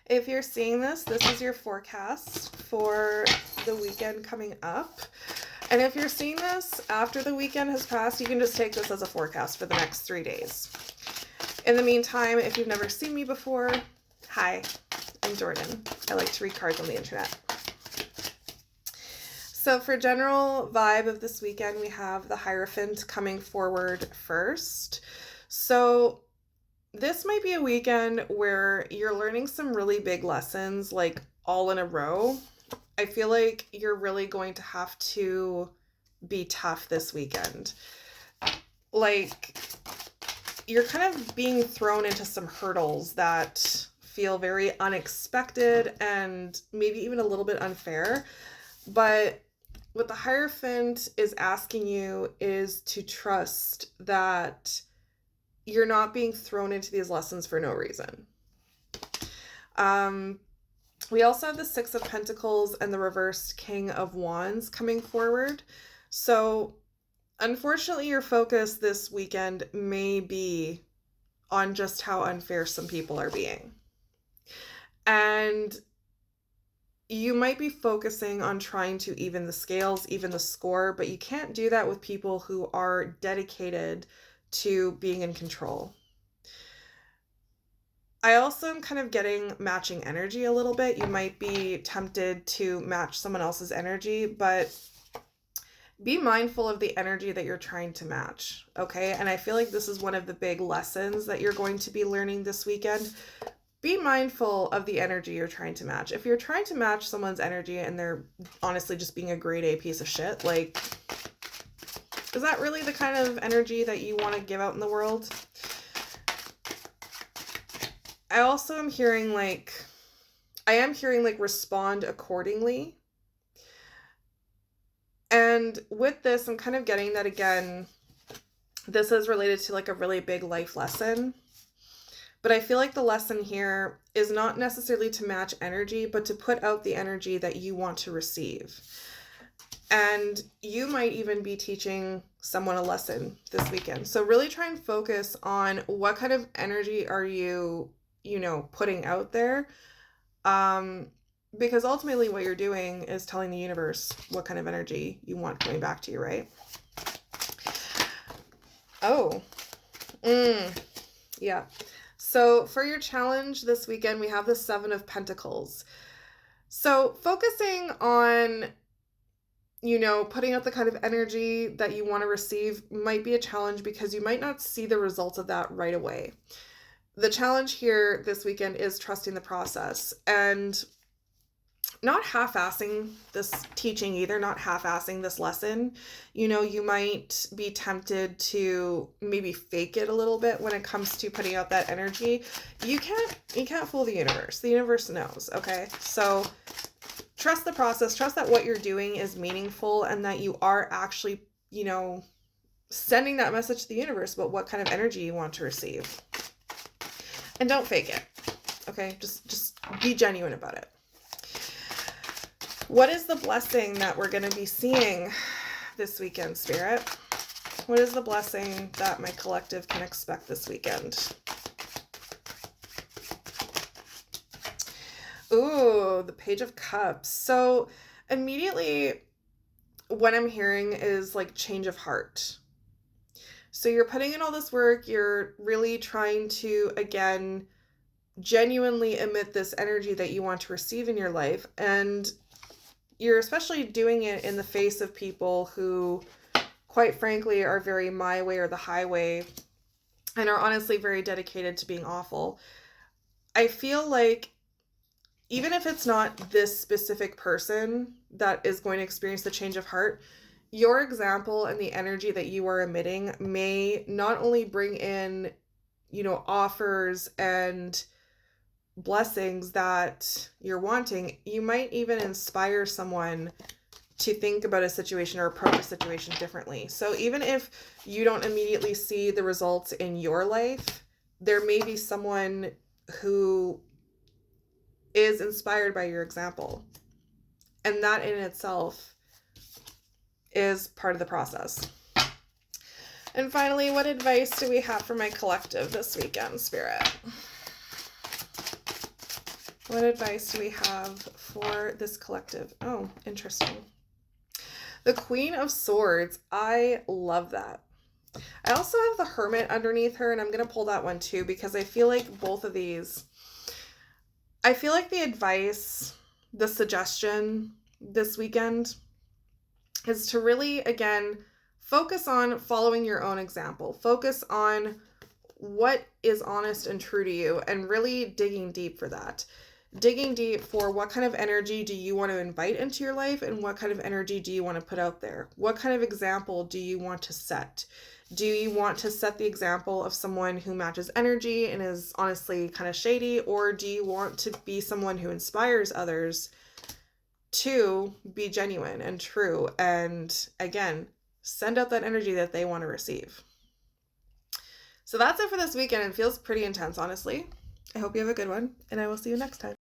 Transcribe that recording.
If you're seeing this, this is your forecast for the weekend coming up. And if you're seeing this after the weekend has passed, you can just take this as a forecast for the next 3 days. In the meantime, if you've never seen me before, hi, I'm Jordan. I like to read cards on the internet. So for general vibe of this weekend, we have the Hierophant coming forward first. So this might be a weekend where you're learning some really big lessons, like all in a row. I feel like you're really going to have to be tough this weekend. Like, you're kind of being thrown into some hurdles that feel very unexpected and maybe even a little bit unfair. But what the Hierophant is asking you is to trust that you're not being thrown into these lessons for no reason. We also have the Six of Pentacles and the reversed King of Wands coming forward. So unfortunately, your focus this weekend may be on just how unfair some people are being. And you might be focusing on trying to even the scales, even the score, but you can't do that with people who are dedicated to being in control. I also am kind of getting matching energy a little bit. You might be tempted to match someone else's energy, but be mindful of the energy that you're trying to match, okay? And I feel like this is one of the big lessons that you're going to be learning this weekend. Be mindful of the energy you're trying to match. If you're trying to match someone's energy and they're honestly just being a grade A piece of shit, like, is that really the kind of energy that you want to give out in the world? I also am hearing respond accordingly. And with this, I'm kind of getting that again, this is related to like a really big life lesson. But I feel like the lesson here is not necessarily to match energy, but to put out the energy that you want to receive. And you might even be teaching someone a lesson this weekend. So really try and focus on what kind of energy are you putting out there. Because ultimately what you're doing is telling the universe what kind of energy you want coming back to you, right? Oh, yeah. So for your challenge this weekend, we have the Seven of Pentacles. So focusing on putting out the kind of energy that you want to receive might be a challenge because you might not see the results of that right away. The challenge here this weekend is trusting the process and not half-assing this teaching either, not half-assing this lesson. You might be tempted to maybe fake it a little bit when it comes to putting out that energy. You can't fool the universe. The universe knows, okay? So trust the process, trust that what you're doing is meaningful and that you are actually, sending that message to the universe about what kind of energy you want to receive. And don't fake it, okay? Just be genuine about it. What is the blessing that we're going to be seeing this weekend, Spirit? What is the blessing that my collective can expect this weekend? Ooh, the Page of Cups. So immediately what I'm hearing is like change of heart. So you're putting in all this work. You're really trying to, again, genuinely emit this energy that you want to receive in your life. And you're especially doing it in the face of people who, quite frankly, are very my way or the highway and are honestly very dedicated to being awful. I feel like even if it's not this specific person that is going to experience the change of heart, your example and the energy that you are emitting may not only bring in, offers and blessings that you're wanting, you might even inspire someone to think about a situation or approach a situation differently. So even if you don't immediately see the results in your life, there may be someone who is inspired by your example. And that in itself is part of the process. And finally, what advice do we have for my collective this weekend, Spirit? What advice do we have for this collective? Oh, interesting. The Queen of Swords. I love that. I also have the Hermit underneath her, and I'm going to pull that one too because I feel like both of these, I feel like the advice, the suggestion this weekend is to really, again, focus on following your own example. Focus on what is honest and true to you and really digging deep for that. Digging deep for what kind of energy do you want to invite into your life and what kind of energy do you want to put out there? What kind of example do you want to set? Do you want to set the example of someone who matches energy and is honestly kind of shady, or do you want to be someone who inspires others to be genuine and true and, again, send out that energy that they want to receive? So that's it for this weekend. It feels pretty intense, honestly. I hope you have a good one, and I will see you next time.